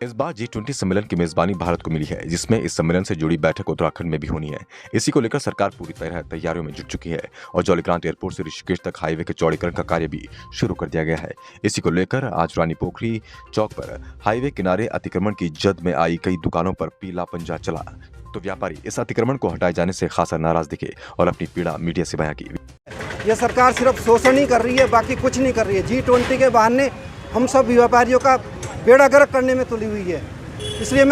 इस बार G20 सम्मेलन की मेजबानी भारत को मिली है, जिसमें इस सम्मेलन से जुड़ी बैठक उत्तराखंड में भी होनी है। इसी को लेकर सरकार पूरी तरह तैयारियों में जुट चुकी है और जौलीग्रांट एयरपोर्ट से ऋषिकेश तक हाईवे के चौड़ीकरण का कार्य भी शुरू कर दिया गया है। इसी को लेकर आज रानी पोखरी चौक पर हाईवे किनारे अतिक्रमण की जद में आई कई दुकानों पर पीला पंजा चला, तो व्यापारी इस अतिक्रमण को हटाए जाने से खासा नाराज दिखे और अपनी पीड़ा मीडिया से बयां की। ये सरकार सिर्फ शोषण ही कर रही है, बाकी कुछ नहीं कर रही है। G20 के बहाने हम सब व्यापारियों का बेड़ा गर्क करने में तुली हुई है। इसलिए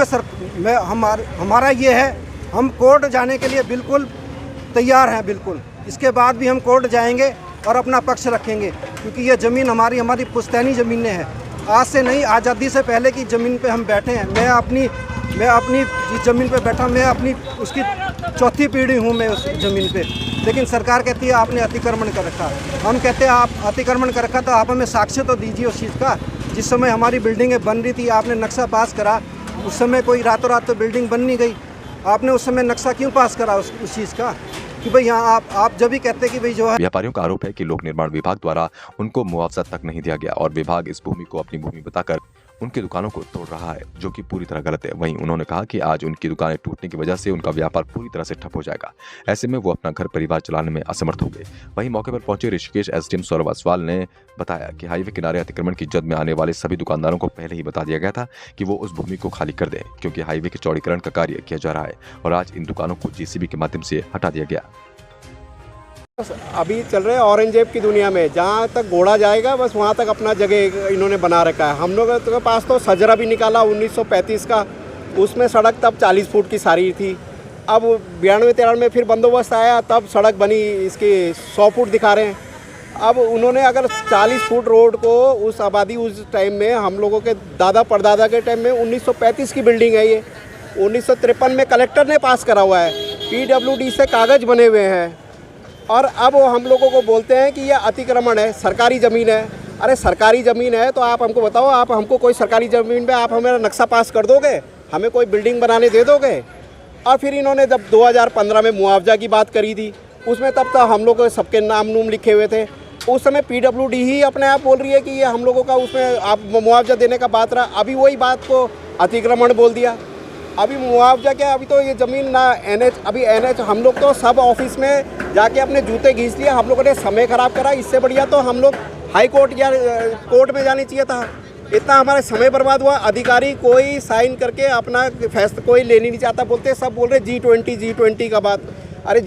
हमारा ये है, हम कोर्ट जाने के लिए बिल्कुल तैयार हैं। बिल्कुल इसके बाद भी हम कोर्ट जाएंगे और अपना पक्ष रखेंगे, क्योंकि ये ज़मीन हमारी पुश्तैनी ज़मीनें हैं। आज से नहीं, आज़ादी से पहले की ज़मीन पे हम बैठे हैं। मैं अपनी ज़मीन पे बैठा, मैं अपनी उसकी चौथी पीढ़ी हूँ मैं उस ज़मीन पे। लेकिन सरकार कहती है आपने अतिक्रमण कर रखा। हम कहते हैं आप अतिक्रमण कर रखा तो आप हमें साक्ष्य तो दीजिए उस चीज़ का। जिस समय हमारी बिल्डिंगें बन रही थी, आपने नक्शा पास करा, उस समय कोई रातों रात तो बिल्डिंग बन नहीं गई। आपने उस समय नक्शा क्यों पास करा उस चीज़ का कि भाई यहाँ आप जब भी कहते कि भाई जो है। व्यापारियों का आरोप है कि लोक निर्माण विभाग द्वारा उनको मुआवजा तक नहीं दिया गया और विभाग इस भूमि को अपनी भूमि बताकर उनकी दुकानों को तोड़ रहा है, जो कि पूरी तरह गलत है। वहीं उन्होंने कहा कि आज उनकी दुकानें टूटने की वजह से उनका व्यापार पूरी तरह से ठप हो जाएगा। ऐसे में वो अपना घर परिवार चलाने में असमर्थ होंगे। वहीं मौके पर पहुंचे ऋषिकेश SDM सौरभ असवाल ने बताया कि हाईवे किनारे अतिक्रमण की जद में आने वाले सभी दुकानदारों को पहले ही बता दिया गया था कि वो उस भूमि को खाली कर दें, क्योंकि हाईवे के चौड़ीकरण का कार्य किया जा रहा है और आज इन दुकानों को JCB के माध्यम से हटा दिया गया। अभी चल रहे हैं औरंगजेब की दुनिया में, जहाँ तक घोड़ा जाएगा बस वहाँ तक अपना जगह इन्होंने बना रखा है। हम लोग के पास तो सजरा भी निकाला 1935 का, उसमें सड़क तब 40 फुट की सारी थी। अब 92-93 में फिर बंदोबस्त आया, तब सड़क बनी इसकी 100 फुट दिखा रहे हैं। अब उन्होंने अगर 40 फुट रोड को उस आबादी उस टाइम में, हम लोगों के दादा परदादा के टाइम में 1935 की बिल्डिंग है ये, 1953 में कलेक्टर ने पास करा हुआ है, PWD से कागज़ बने हुए हैं। और अब वो हम लोगों को बोलते हैं कि ये अतिक्रमण है, सरकारी ज़मीन है। अरे सरकारी ज़मीन है तो आप हमको बताओ, आप हमको कोई सरकारी ज़मीन पे आप हमें नक्शा पास कर दोगे, हमें कोई बिल्डिंग बनाने दे दोगे। और फिर इन्होंने जब 2015 में मुआवजा की बात करी थी, उसमें तब तक हम लोग सबके नाम नूम लिखे हुए थे। उस समय PWD ही अपने आप बोल रही है कि ये हम लोगों का उसमें आप मुआवजा देने का बात रहा, अभी वही बात को अतिक्रमण बोल दिया। अभी मुआवजा क्या, अभी तो ये ज़मीन ना NH, अभी NH हम लोग तो सब ऑफिस में जाके अपने जूते घींच लिए, हम लोगों ने समय ख़राब करा। इससे बढ़िया तो हम लोग हाई कोर्ट या कोर्ट में जानी चाहिए था। इतना हमारा समय बर्बाद हुआ। अधिकारी कोई साइन करके अपना फैसला कोई लेनी नहीं चाहता, बोलते सब बोल रहे G20 का बात।